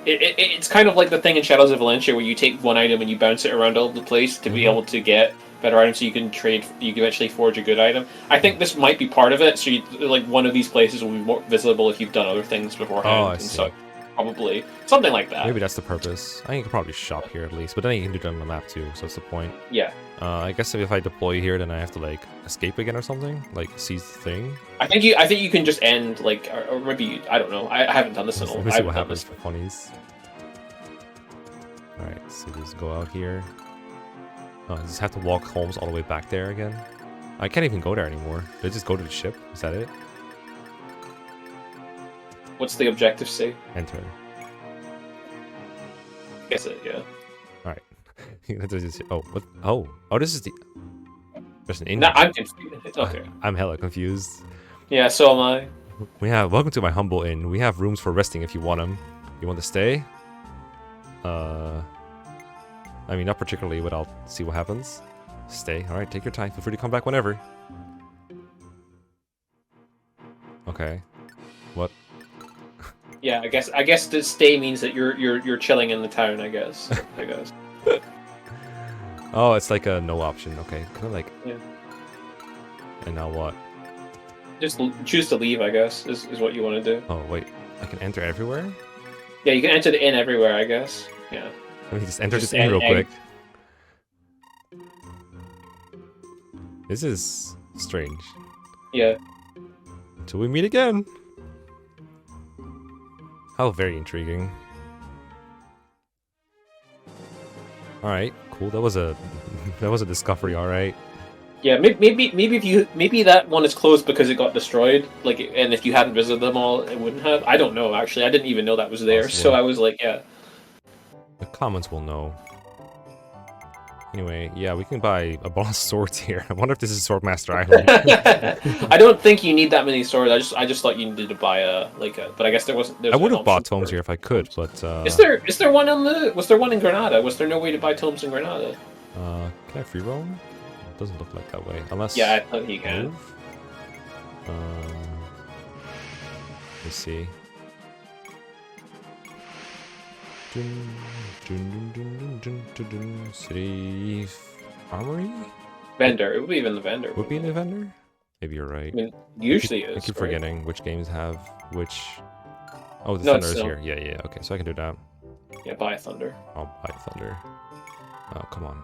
It's kind of like the thing in Shadows of Valencia where you take one item and you bounce it around all over the place to be able to get better items, so you can trade. You can eventually forge a good item. I think this might be part of it. So like one of these places will be more visible if you've done other things beforehand. Oh, I see. So probably something like that. Maybe that's the purpose. I think you can probably shop here at least, but then you can do that on the map too. So that's the point. Yeah. I guess if I deploy here, then I have to like escape again or something, like seize the thing. I think you can just end like, or maybe I don't know. I haven't done this in a while. Let me see what happens for funnies. All right, so just go out here. Oh, I just have to walk Holmes all the way back there again. I can't even go there anymore. Did I just go to the ship? Is that it? What's the objective say? Enter. Guess it, yeah. All right. Oh, what? Oh, this is the. There's an inn. No, I'm confused. Okay. I'm hella confused. Yeah, so am I. Welcome to my humble inn. We have rooms for resting if you want them. You want to stay? I mean, not particularly, but I'll see what happens. Stay. All right, take your time. Feel free to come back whenever. Okay. What? Yeah, I guess to stay means that you're chilling in the town. I guess. Oh, it's like a no option. Okay, kind of like. Yeah. And now what? Just choose to leave, I guess, is what you want to do. Oh wait, I can enter everywhere. Yeah, you can enter the inn everywhere, I guess. Yeah. Let me just enter Just this inn real egg. quick. This is strange. Yeah. Until we meet again. How very intriguing. All right, cool. That was a discovery. All right. Yeah, maybe that one is closed because it got destroyed. Like, and if you hadn't visited them all, it wouldn't have. I don't know. Actually, I didn't even know that was there. Possible. So I was like, yeah. The comments will know. Anyway, yeah, we can buy a bunch of swords here. I wonder if this is Swordmaster Island. I don't think you need that many swords. I just thought you needed to buy a but I guess there wasn't. I would have bought tomes here if I could, but is there one on the? Was there one in Granada? Was there no way to buy tomes in Granada? Can I free roam? It doesn't look like that way, unless. Yeah, I thought you can. Move? Let's see. City armory? Vendor. It would be even the vendor. Would be in the vendor? Maybe you're right. I mean, usually I is. keep right? forgetting which games have which. Oh, the No, Thunder is it's here. Yeah, yeah. Okay, so I can do that. Yeah, buy Thunder. I'll buy Thunder. Oh, come on.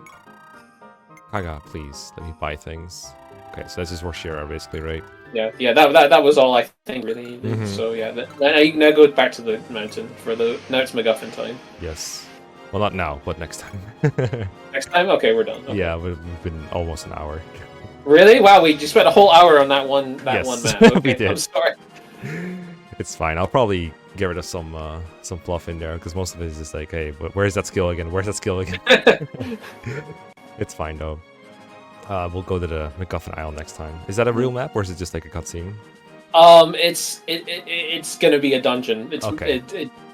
Kaga, please let me buy things. Okay, so this is for Shira, basically, right? Yeah. That was all I think really needed. Mhm. So yeah, now go back to the mountain for the. Now it's MacGuffin time. Yes. Well, not now, but next time. Next time, okay, we're done. Okay. Yeah, we've been almost an hour. Really? Wow, we just spent a whole hour on that one. Yes, one map. Okay, we did. I'm sorry. It's fine. I'll probably get rid of some fluff in there because most of it is just like, hey, where's that skill again? Where's that skill again? It's fine though. We'll go to the MacGuffin Isle next time. Is that a real map or is it just like a cutscene? It's gonna be a dungeon. Okay.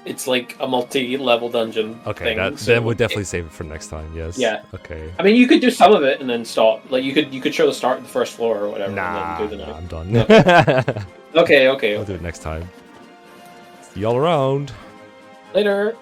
It's like a multi-level dungeon. Okay, thing, then we'll definitely save it for next time. Yes. Yeah. Okay. I mean, you could do some of it and then stop. Like you could show the start of the first floor or whatever. Nah, and then do the I'm done. Okay. I'll do it next time. See y'all around. Later.